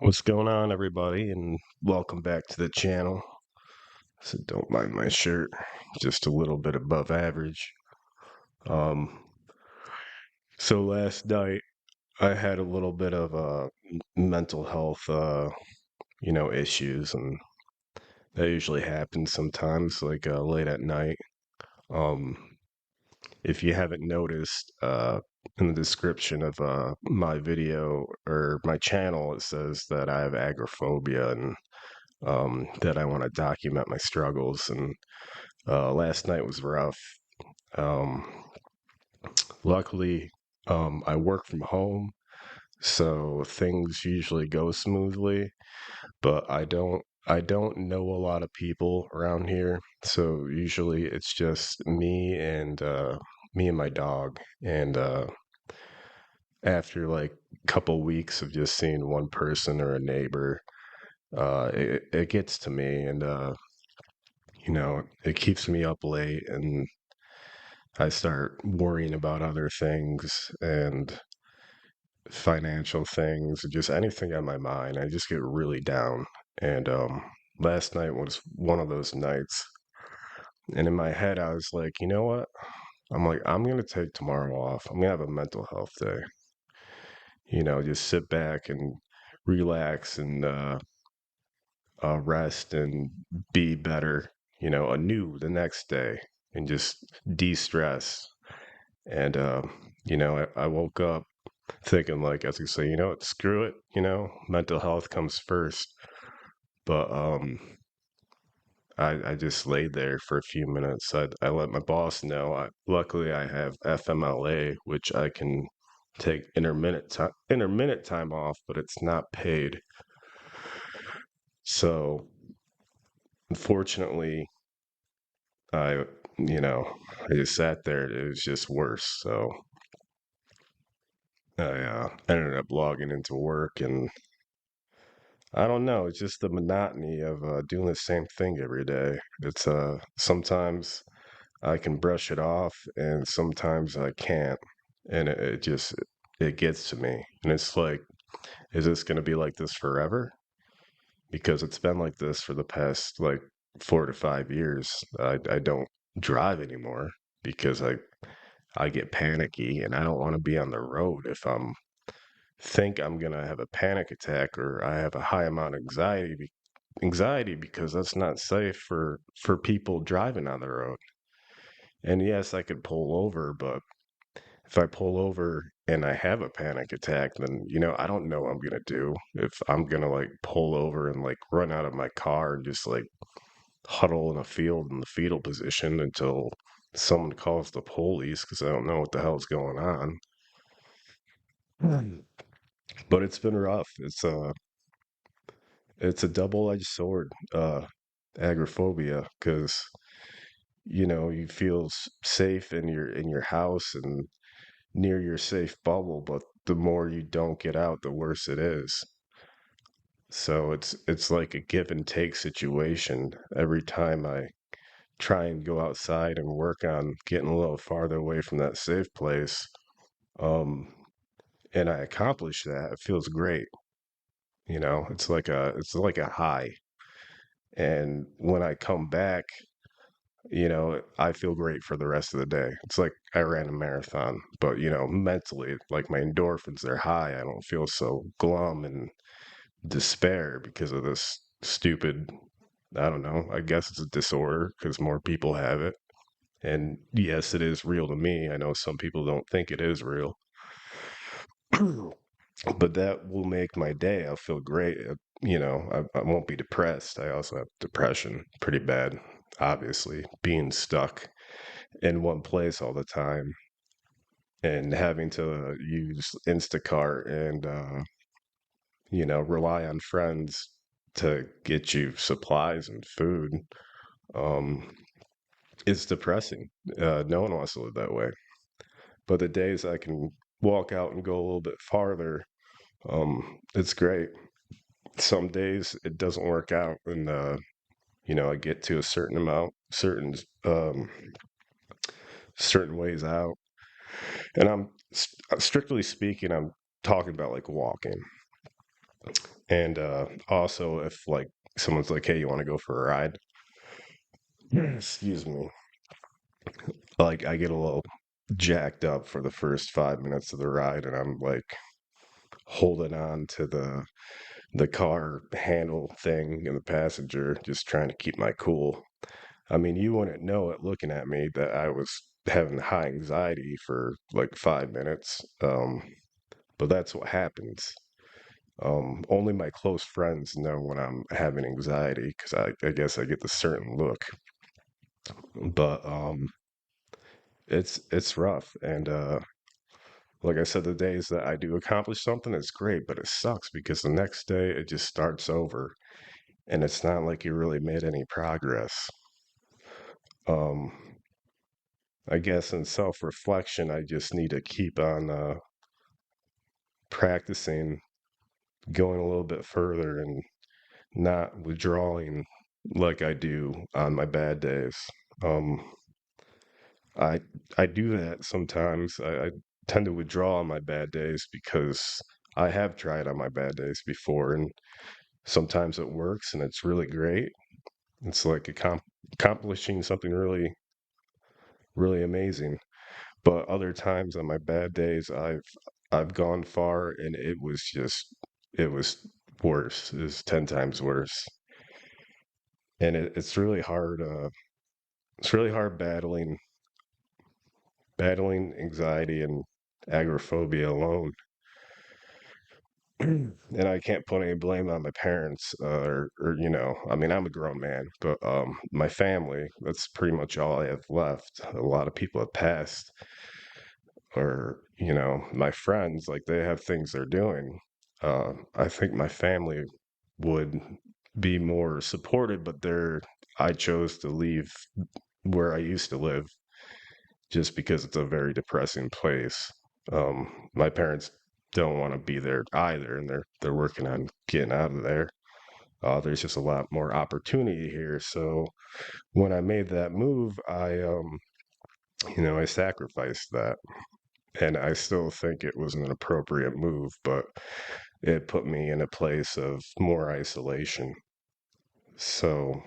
What's going on, everybody, and welcome back to the channel. So don't mind my shirt, just a little bit above average. Um, so last night I had a little bit of mental health, issues, and that usually happens sometimes, like late at night. Um, if you haven't noticed, in the description of my video or my channel, it says that I have agoraphobia and that I want to document my struggles. And last night was rough. Um, luckily, I work from home, so things usually go smoothly. But I don't know a lot of people around here, so usually it's just me and my dog. And after like a couple weeks of just seeing one person or a neighbor, it gets to me, and it keeps me up late, and I start worrying about other things and financial things, just anything on my mind. I just get really down. And last night was one of those nights. And in my head, I was like, you know what? I'm going to take tomorrow off. I'm going to have a mental health day. Just sit back and relax and rest and be better, anew the next day and just de stress. And, I woke up thinking, like, as you say, what, screw it, mental health comes first. But I just laid there for a few minutes. I let my boss know. Luckily, I have FMLA, which I can take intermittent time off, but it's not paid. So unfortunately, I I just sat there. It was just worse. So I ended up logging into work, and I don't know. It's just the monotony of doing the same thing every day. It's sometimes I can brush it off, and sometimes I can't, and it just it gets to me. And it's like, is this going to be like this forever? Because it's been like this for the past like 4 to 5 years. I don't drive anymore because I get panicky, and I don't want to be on the road if I'm gonna have a panic attack or I have a high amount of anxiety, because that's not safe for people driving on the road. And yes, I could pull over, but if I pull over and I have a panic attack, then I don't know what I'm gonna do. If I'm gonna like pull over and like run out of my car and just like huddle in a field in the fetal position until someone calls the police because I don't know what the hell's going on. Mm. But it's been rough. It's a double-edged sword, agoraphobia, because you feel safe in your house and near your safe bubble, but the more you don't get out, the worse it is. So it's like a give and take situation. Every time I try and go outside and work on getting a little farther away from that safe place, um, and I accomplish that, it feels great. It's like a high. And when I come back, I feel great for the rest of the day. It's like I ran a marathon, but mentally, like my endorphins, they're high. I don't feel so glum and despair because of this stupid, I don't know, I guess it's a disorder because more people have it. And yes, it is real to me. I know some people don't think it is real, but that will make my day. I'll feel great. I won't be depressed. I also have depression pretty bad, obviously, being stuck in one place all the time and having to use Instacart and rely on friends to get you supplies and food. um it's depressing. No one wants to live that way, but the days I can walk out and go a little bit farther, it's great. Some days it doesn't work out, and I get to a certain amount, certain ways out. And strictly speaking, I'm talking about like walking. And also, if like someone's like, "Hey, you want to go for a ride?" Excuse me. Like I get a little jacked up for the first 5 minutes of the ride, and I'm like holding on to the car handle thing in the passenger, just trying to keep my cool. I mean, you wouldn't know it looking at me that I was having high anxiety for like 5 minutes. But that's what happens. Only my close friends know when I'm having anxiety because I guess I get the certain look. But it's rough, and like I said, the days that I do accomplish something, it's great, but it sucks because the next day it just starts over, and it's not like you really made any progress. Um, I guess in self-reflection, I just need to keep on practicing going a little bit further and not withdrawing like I do on my bad days. Um, I I do that sometimes. I tend to withdraw on my bad days because I have tried on my bad days before, and sometimes it works and it's really great. It's like accomplishing something really amazing. But other times on my bad days, I've gone far, and it was worse. It was 10 times worse, and it's really hard. It's really hard battling anxiety and agoraphobia alone. And I can't put any blame on my parents, or I mean, I'm a grown man, but my family, that's pretty much all I have left. A lot of people have passed, or my friends, like they have things they're doing. I think my family would be more supportive, but I chose to leave where I used to live just because it's a very depressing place. My parents don't want to be there either, and they're working on getting out of there. There's just a lot more opportunity here. So when I made that move, I sacrificed that, and I still think it was an appropriate move, but it put me in a place of more isolation. So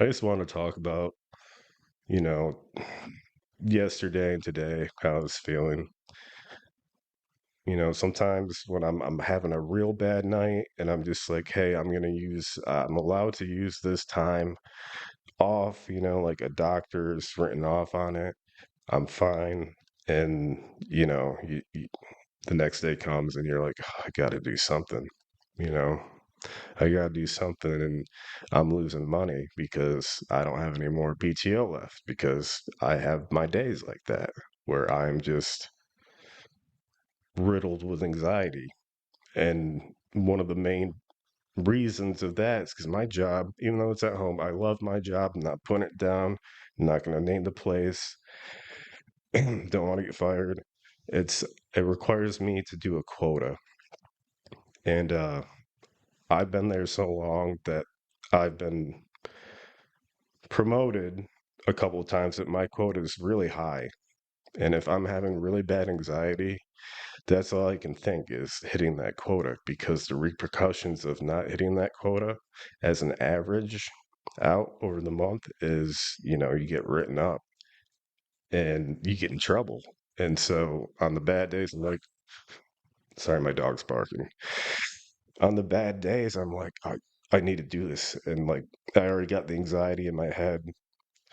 I just want to talk about, you know, yesterday and today, how I was feeling. Sometimes when I'm having a real bad night and I'm just like, hey, I'm allowed to use this time off, like a doctor's written off on it. I'm fine. And, the next day comes and you're like, "Oh, I got to do something, you know, I got to do something." And I'm losing money because I don't have any more PTO left because I have my days like that where I'm just riddled with anxiety. And one of the main reasons of that is because my job, even though it's at home, I love my job. I'm not putting it down. I'm not going to name the place. Don't want to get fired. It's it requires me to do a quota, and I've been there so long that I've been promoted a couple of times that my quota is really high. And if I'm having really bad anxiety, that's all I can think is hitting that quota because the repercussions of not hitting that quota as an average out over the month is, you get written up and you get in trouble. And so on the bad days, I'm like, sorry, my dog's barking. On the bad days, I'm like, I need to do this. And like, I already got the anxiety in my head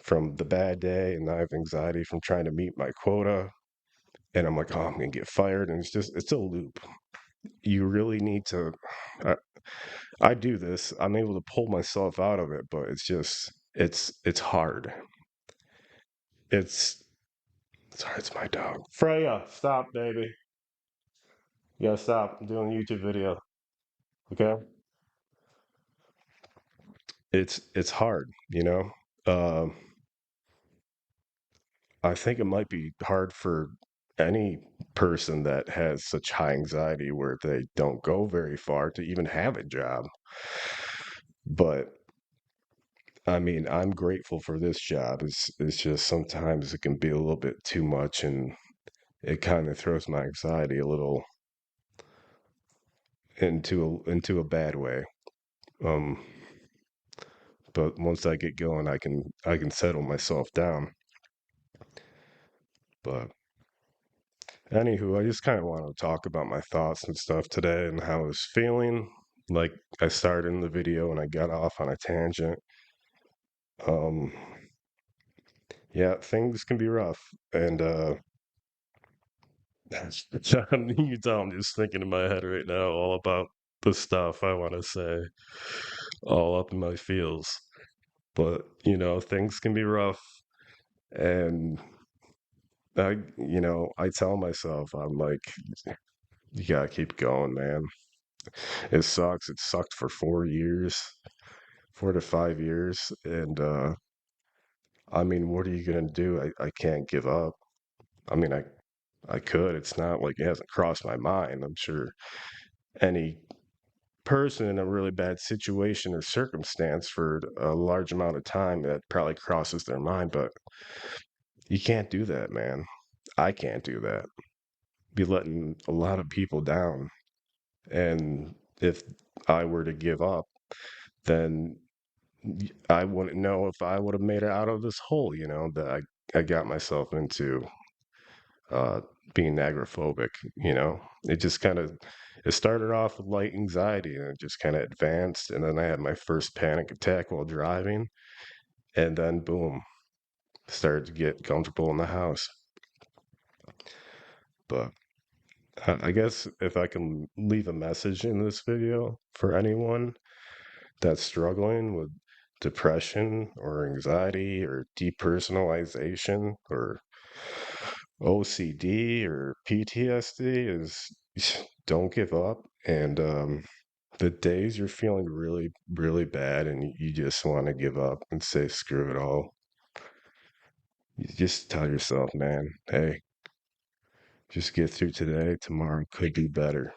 from the bad day, and I have anxiety from trying to meet my quota. And I'm like, oh, I'm going to get fired. And it's a loop. You really need to. I, I do this. I'm able to pull myself out of it, but it's hard. It's sorry, it's my dog. Freya, stop, baby. You gotta stop. I'm doing a YouTube video. Okay. It's hard, I think it might be hard for any person that has such high anxiety where they don't go very far to even have a job. But I mean, I'm grateful for this job. It's just sometimes it can be a little bit too much, and it kind of throws my anxiety into a bad way. Um, but once I get going, I can settle myself down. But anywho, I just kind of want to talk about my thoughts and stuff today and how I was feeling. Like I started in the video and I got off on a tangent. Um, yeah, things can be rough, and you can tell I'm just thinking in my head right now all about the stuff I want to say, all up in my feels. But things can be rough, and I tell myself, I'm like, you gotta keep going, man. It sucks. It sucked for 4 years, 4 to 5 years. And I mean, what are you gonna do? I can't give up. I mean, I could. It's not like it hasn't crossed my mind. I'm sure any person in a really bad situation or circumstance for a large amount of time that probably crosses their mind, but you can't do that, man. I can't do that. Be letting a lot of people down. And if I were to give up, then I wouldn't know if I would have made it out of this hole, that I got myself into uh, being agoraphobic. It just it started off with light anxiety and it just kind of advanced. And then I had my first panic attack while driving. And then boom, started to get comfortable in the house. But I guess if I can leave a message in this video for anyone that's struggling with depression or anxiety or depersonalization or OCD or PTSD is don't give up. And the days you're feeling really, really bad and you just want to give up and say, screw it all, you just tell yourself, man, hey, just get through today. Tomorrow could be better.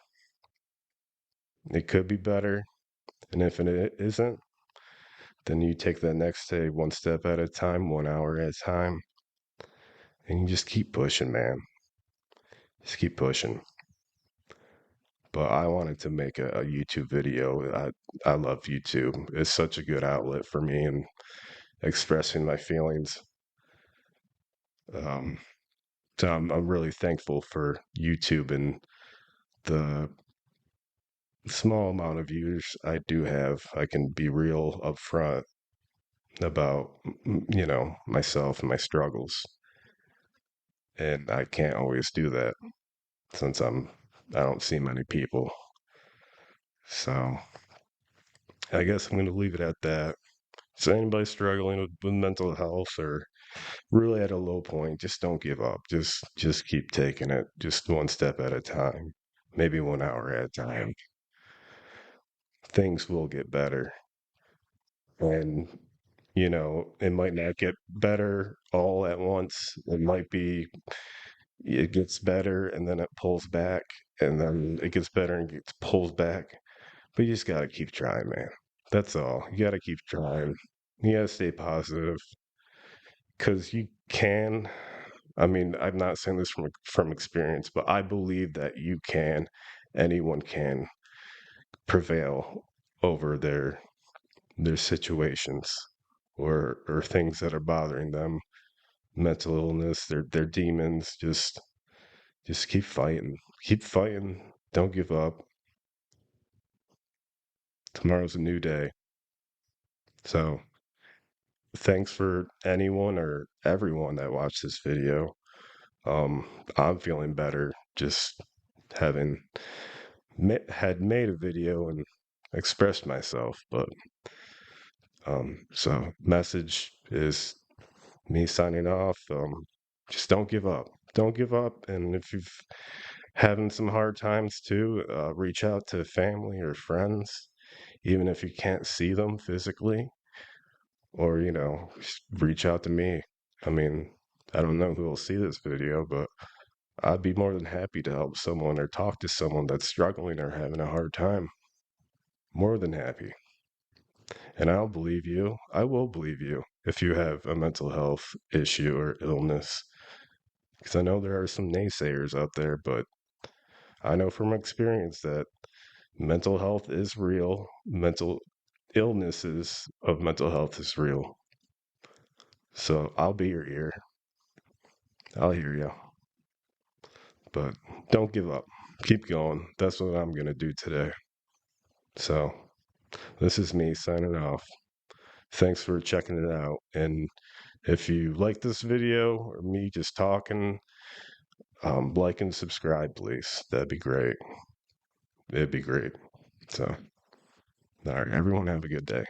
It could be better. And if it isn't, then you take that next day one step at a time, 1 hour at a time, and you just keep pushing, man. Just keep pushing. But I wanted to make a YouTube video. I love YouTube. It's such a good outlet for me and expressing my feelings. Um, so I'm really thankful for YouTube and the small amount of views I do have. I can be real upfront about, myself and my struggles. And I can't always do that since I don't see many people. So I guess I'm going to leave it at that. So anybody struggling with mental health or really at a low point, just don't give up. Just keep taking it, just one step at a time, maybe 1 hour at a time. Things will get better. And it might not get better all at once. It might be it gets better and then it pulls back and then it gets better and gets pulls back. But you just gotta keep trying, man. That's all. You gotta keep trying. You gotta stay positive because you can. I mean, I'm not saying this from experience, but I believe that you can. Anyone can prevail over their situations or things that are bothering them, mental illness, their demons. Just keep fighting. Keep fighting. Don't give up. Tomorrow's a new day. So thanks for anyone or everyone that watched this video. Um, I'm feeling better just having had made a video and expressed myself. But so message is me signing off. Just don't give up. Don't give up. And if you've having some hard times too, reach out to family or friends, even if you can't see them physically, or just reach out to me. I mean, I don't know who will see this video, but I'd be more than happy to help someone or talk to someone that's struggling or having a hard time. More than happy. And I'll believe you. I will believe you if you have a mental health issue or illness. Because I know there are some naysayers out there, but I know from experience that Mental health is real. Mental illnesses of mental health is real. So I'll be your ear. I'll hear you. But don't give up. Keep going. That's what I'm going to do today. So this is me signing off. Thanks for checking it out. And if you like this video or me just talking, like and subscribe, please. That'd be great. It'd be great. So, all right, everyone have a good day.